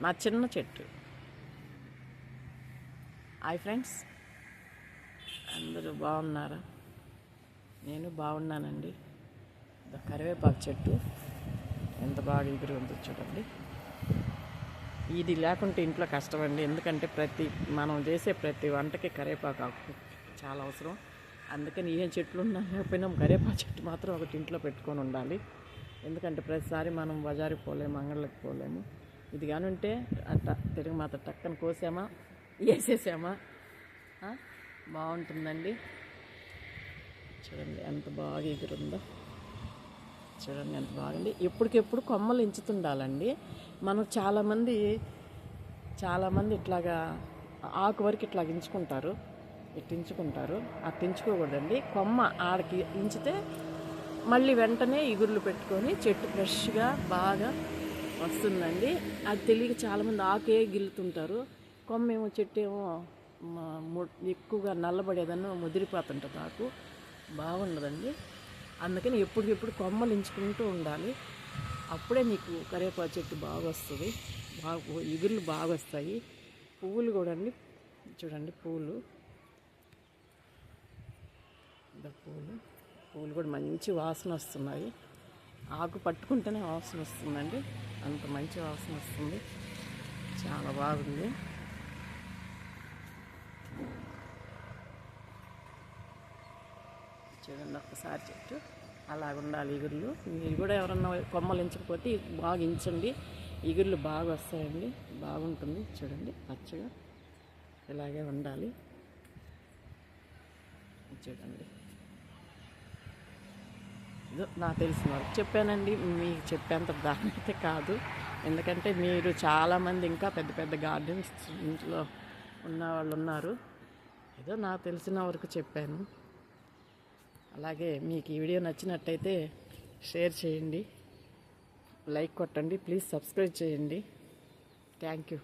నా చిన్న చెట్టు. హాయ్ ఫ్రెండ్స్, అందరూ బాగున్నారా? నేను బాగున్నానండి. కరివేపాకు చెట్టు ఎంత బాగా ఎగురు ఉందో చూడండి. ఇది లేకుంటే ఇంట్లో కష్టమండి, ఎందుకంటే మనం చేసే ప్రతి వంటకి కరివేపాకు చాలా అవసరం. అందుకని ఏ చెట్లు ఉన్నా లేకపోయినా కరివేపాకు చెట్టు మాత్రం ఒకటి ఇంట్లో పెట్టుకొని ఉండాలి. ఎందుకంటే ప్రతిసారి మనం బజారుకి పోలేము, అంగళ్ళకి పోలేము. ఇది కానీ ఉంటే అట్ట తిరిగి మాత్రం టక్కన కోసామా వేసేసామా బాగుంటుందండి. చూడండి ఎంత బాగా ఎగురుందో, చూడండి ఎంత బాగుంది. ఎప్పటికెప్పుడు కొమ్మలు ఎంచుతుండాలండి. మనం చాలామంది ఇట్లాగా ఆకు వరకు ఇట్లా ఎంచుకుంటారు, అట్లా ఎంచుకోకూడదండి. కొమ్మ ఆడికి ఎంచితే మళ్ళీ వెంటనే ఇగుర్లు పెట్టుకొని చెట్టు ఫ్రెష్గా బాగా వస్తుందండి. అది తెలియక చాలామంది ఆకే గిల్లుతుంటారు. కొమ్మ ఏమో చెట్టు ఏమో ఎక్కువగా నల్లబడేదన్నో ముదిరిపోతుంటుంది, ఆకు బాగుండదండి. అందుకని ఎప్పటికెప్పుడు కొమ్మలు ఎంచుకుంటూ ఉండాలి. అప్పుడే మీకు కరివేపాకు చెట్టు బాగా వస్తుంది, ఇగుర్లు బాగా వస్తాయి. పువ్వులు కూడా అండి, చూడండి పువ్వులు కూడా మంచి వాసన వస్తున్నాయి. ఆకు పట్టుకుంటేనే వాసన వస్తుందండి, అంత మంచి వాసన వస్తుంది, చాలా బాగుంది. చూడండి ఒక్కసారి చెట్టు అలా ఉండాలి. ఇగుర్లు మీరు కూడా ఎవరన్నా కొమ్మలు ఎంచకపోతే బాగా ఎంచండి, ఇగుర్లు బాగా వస్తాయండి, బాగుంటుంది. చూడండి పచ్చగా ఇలాగే ఉండాలి. చూడండి ఇదో నాకు తెలిసిన వరకు చెప్పానండి, మీకు చెప్పేంత దాని అయితే కాదు. ఎందుకంటే మీరు చాలామంది ఇంకా పెద్ద పెద్ద గార్డెన్స్ ఇంట్లో ఉన్న వాళ్ళు ఉన్నారు. ఏదో నాకు తెలిసిన వరకు చెప్పాను. అలాగే మీకు ఈ వీడియో నచ్చినట్టయితే షేర్ చేయండి, లైక్ కొట్టండి, ప్లీజ్ సబ్స్క్రైబ్ చేయండి. Thank you.